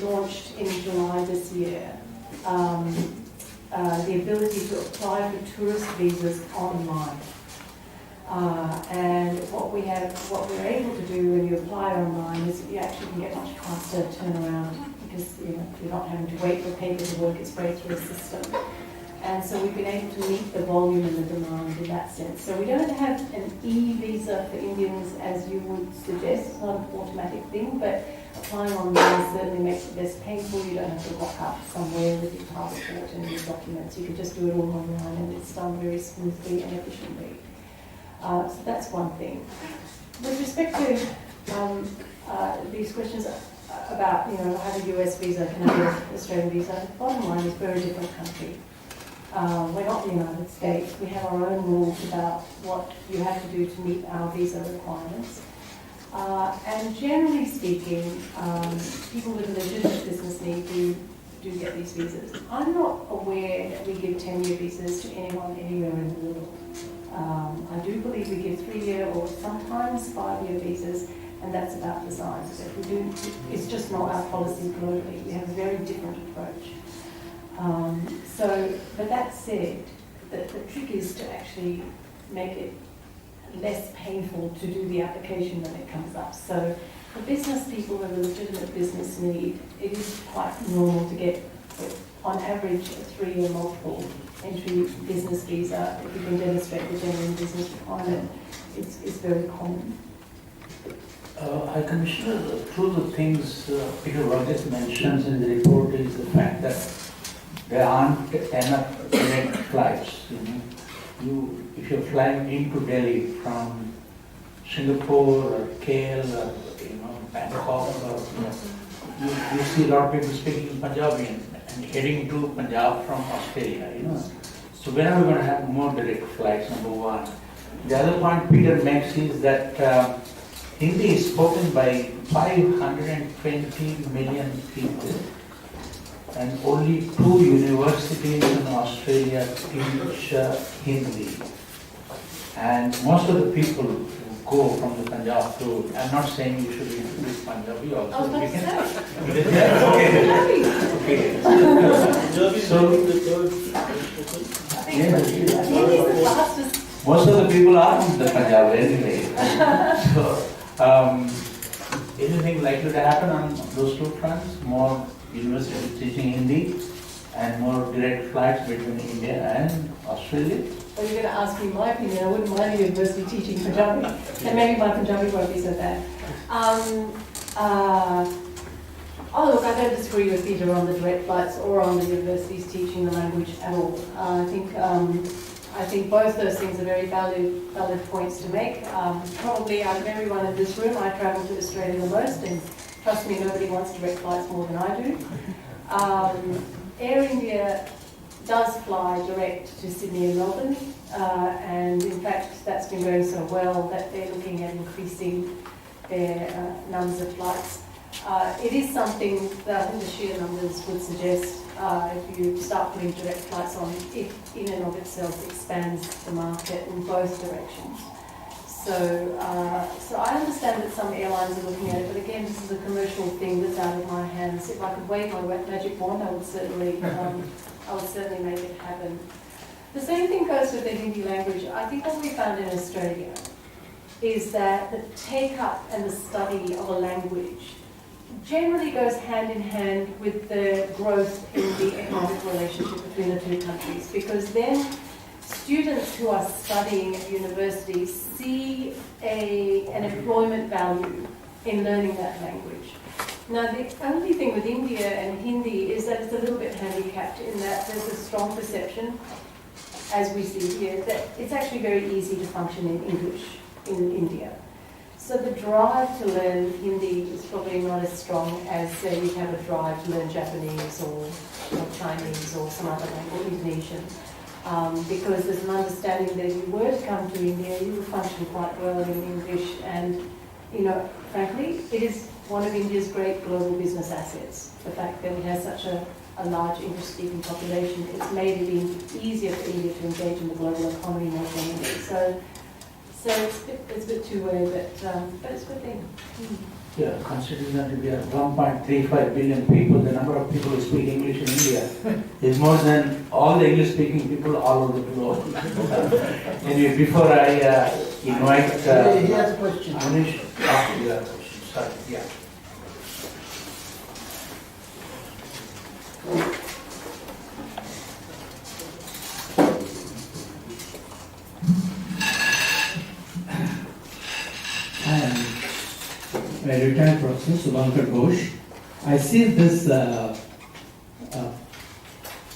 launched in July this year the ability to apply for tourist visas online. And what we're able to do when you apply online is you actually can get much faster turnaround, because you're not having to wait for paper to work its way through a system. And so we've been able to meet the volume and the demand in that sense. So we don't have an e-visa for Indians as you would suggest. It's not an automatic thing, but applying online certainly makes it less painful. You don't have to rock up somewhere with your passport and your documents. You can just do it all online, and it's done very smoothly and efficiently. So that's one thing. With respect to these questions about, have a US visa, can I have an Australian visa? Bottom line is we're a different country. We're not the United States. We have our own rules about what you have to do to meet our visa requirements. And generally speaking, people with a legitimate business need do get these visas. I'm not aware that we give 10-year visas to anyone anywhere in the world. I do believe we give 3-year or sometimes 5-year visas, and that's about design. So if we do, it's just not our policy globally. We have a very different approach. But that said, the trick is to actually make it less painful to do the application when it comes up. So for business people with a legitimate business need, it is quite normal to get, on average, a 3-year multiple entry business visa. If you can demonstrate the genuine business requirement, it's very common. High Commissioner, two of the things Peter Rogers mentions in the report is the fact that there aren't enough direct flights. If you're flying into Delhi from Singapore or KL or Bangkok, or you see a lot of people speaking Punjabi and heading to Punjab from Australia. So when are we going to have more direct flights? Number one. The other point Peter makes is that Hindi is spoken by 520 million people, and only 2 universities in Australia teach Hindi. And most of the people who go from the Punjab to, I'm not saying you should introduce Punjabi also. I was about to say. Okay. Most of the people are from the Punjab anyway. So, anything likely to happen on those two fronts? More universities teaching Hindi and more direct flights between India and Australia? Well, you're going to ask me my opinion. I wouldn't mind a university teaching Punjabi, and maybe my Punjabi won't be so bad. Look, I don't disagree with Peter on the direct flights or on the universities teaching the language at all. I think both those things are very valid points to make. Probably out of everyone in this room, I travel to Australia the most, and trust me, nobody wants direct flights more than I do. Air India does fly direct to Sydney and Melbourne, and in fact that's been going so well that they're looking at increasing their numbers of flights. It is something that I think the sheer numbers would suggest if you start putting direct flights on, it in and of itself expands the market in both directions. So I understand that some airlines are looking at it, but again, this is a commercial thing that's out of my hands. If I could wave my magic wand, I would certainly make it happen. The same thing goes with the Hindi language. I think what we found in Australia is that the take-up and the study of a language generally goes hand in hand with the growth in the economic relationship between the two countries, because then students who are studying at universities see an employment value in learning that language. Now, the only thing with India and Hindi is that it's a little bit handicapped in that there's a strong perception, as we see here, that it's actually very easy to function in English in India. So the drive to learn Hindi is probably not as strong as, say, you have a drive to learn Japanese or Chinese or some other language, Indonesian. Because there's an understanding that if you were to come to India, you would function quite well in English. And, you know, frankly, it is one of India's great global business assets. The fact that it has such a large English-speaking population, it's made it easier for India to engage in the global economy more generally. So it's a bit two-way, but it's a good thing. Yeah, considering that we are 1.35 billion people, the number of people who speak English in India is more than all the English-speaking people all over the globe. Anyway, before I invite He has a question. Manish, after your question, sorry, yeah. I am a retired professor, Subhankar Ghosh. I see this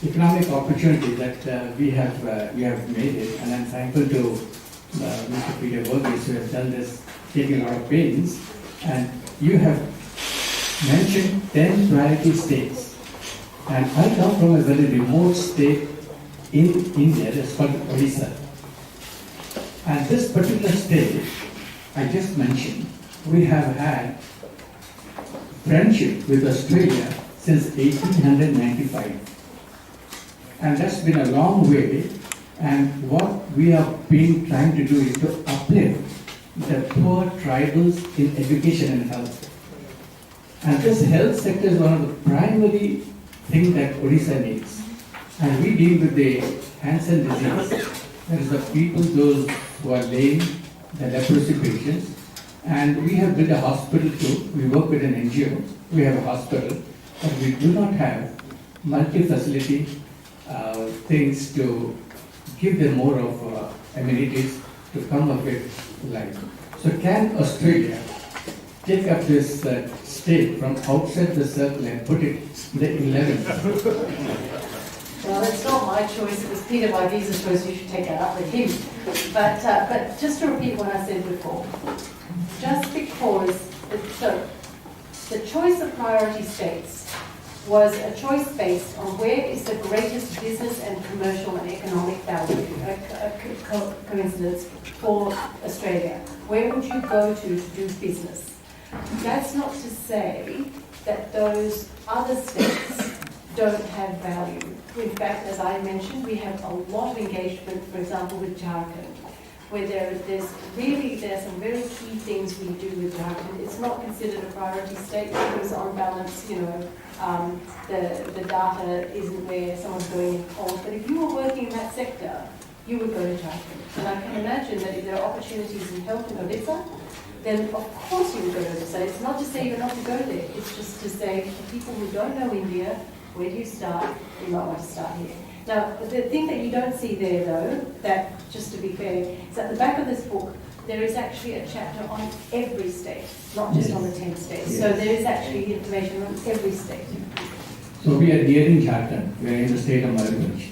economic opportunity that we have made it, and I'm thankful to Mr. Peter Burgess who has done this, taking a lot of pains. And you have mentioned 10 priority states, and I come from a very remote state in India, that's called Odisha. And this particular state I just mentioned, we have had friendship with Australia since 1895. And that's been a long way. And what we have been trying to do is to uplift the poor tribals in education and health. And this health sector is one of the primary things that Odisha needs. And we deal with the Hansen disease. That is the people, those who are lame, the leprosy patients, and we have built a hospital too. We work with an NGO. We have a hospital, but we do not have multi-facility things to give them more of amenities to come up with life. So can Australia take up this state from outside the circle and put it in the 11th? Well, it's not my choice, it was Peter Varghese' choice, you should take that up with him. But just to repeat what I said before, just because, so the choice of priority states was a choice based on where is the greatest business and commercial and economic value, coincidence for Australia. Where would you go to do business? That's not to say that those other states don't have value. In fact, as I mentioned, we have a lot of engagement, for example, with Jharkhand, where there's some very key things we do with Jharkhand. It's not considered a priority state because on balance, the data isn't where someone's going on. But if you were working in that sector, you would go to Jharkhand. And I can imagine that if there are opportunities in health in Odisha, then of course you would go to Odisha. It's not to say you're not to go there. It's just to say for people who don't know India, where do you start? You might want to start here. Now, the thing that you don't see there, though, that, just to be fair, is at the back of this book, there is actually a chapter on every state, not just on the 10 states. Yes. So there is actually information on every state. So we are nearing Jharkhand, we are in the state of Maribunj,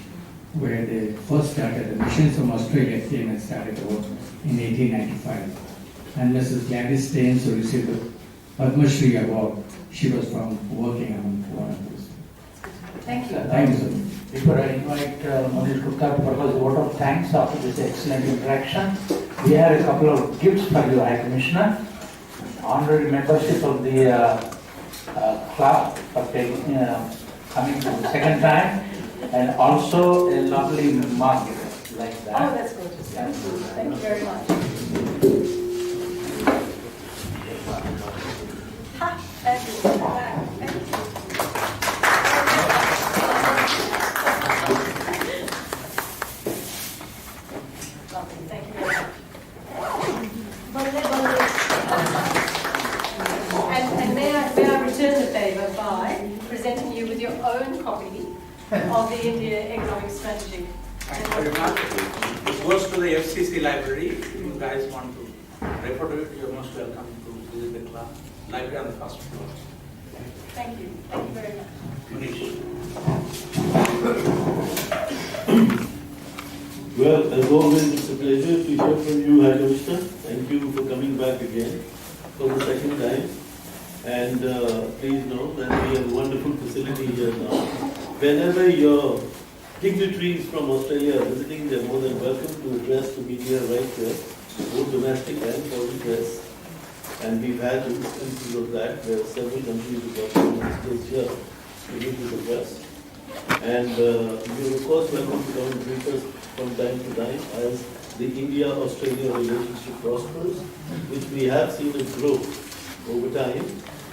where they first started, the missions from Australia came and started the work in 1895. And Mrs. Gladys Staines, who received the Padma Shri Award, she was from working on one of those. Thank you. Thank you, sir. Before I invite Manish Gupta to propose a vote of thanks after this excellent interaction, we have a couple of gifts for you, High Commissioner. Honorary membership of the club for coming for the second time, and also a lovely mug like that. Oh, that's gorgeous. Thank you. Thank you very much. Ha! Thank you. Thank you. by presenting you with your own copy of the India Economic Strategy. Thank you very much. It goes to the FCC library. If you guys want to refer to it, you're most welcome to visit the club library on the first floor. Thank you. Thank you very much. Manish. Well, as always, it's a pleasure to hear from you, High Commissioner. Thank you for coming back again for the second time. And please know that we have a wonderful facility here now. Whenever your dignitaries from Australia are visiting, they're more than welcome to address the media right here, both domestic and foreign press. And we've had instances of that where several countries have got ministers here to give this address. And you're of course welcome to come and brief us from time to time as the India-Australia relationship prospers, which we have seen it grow over time.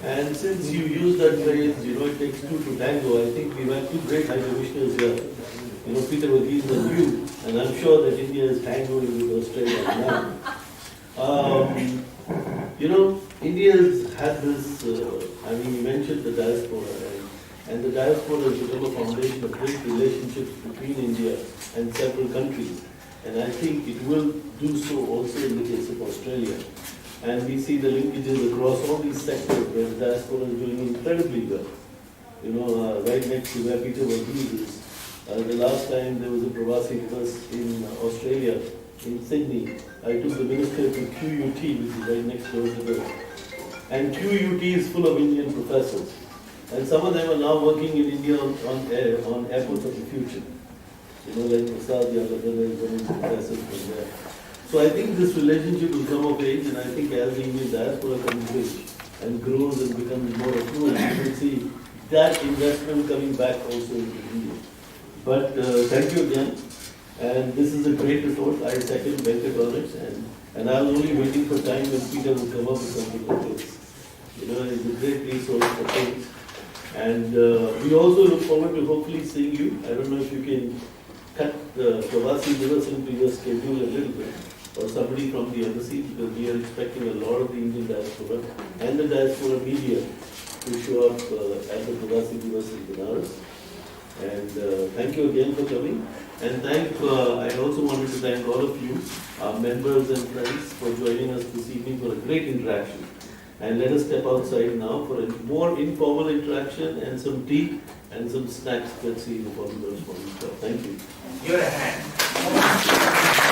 And since you use that phrase, it takes two to tango, I think we've had two great high commissioners here. Peter Verghese and you, and I'm sure that India is tangoing with Australia now. India has had this, you mentioned the diaspora, and the diaspora has become a foundation of great relationships between India and several countries. And I think it will do so also in the case of Australia. And we see the linkages across all these sectors where the diaspora is doing incredibly well. Right next to where Peter Verghese is. The last time there was a Pravasi Divas in Australia, in Sydney, I took the minister to QUT, which is right next door to the... And QUT is full of Indian professors. And some of them are now working in India on airports of the future. Like Prasad Yadav is one of the professors from there. So I think this relationship will come of age, and I think as the Indian diaspora comes big and grows and becomes more affluent, you will see that investment coming back also into India. But thank you again. And this is a great resort. I second Venkat on it. And I was only waiting for time when Peter would come up with something like this. It's a great resource for things. And we also look forward to hopefully seeing you. I don't know if you can cut the Pravasi Divas into your schedule a little bit, or somebody from the embassy, because we are expecting a lot of the Indian diaspora and the diaspora media to show up at the Pravasi Divas in Benares. And thank you again for coming. And I also wanted to thank all of you, our members and friends, for joining us this evening for a great interaction. And let us step outside now for a more informal interaction and some tea and some snacks. Let's see the possible response. Thank you. You're a hand.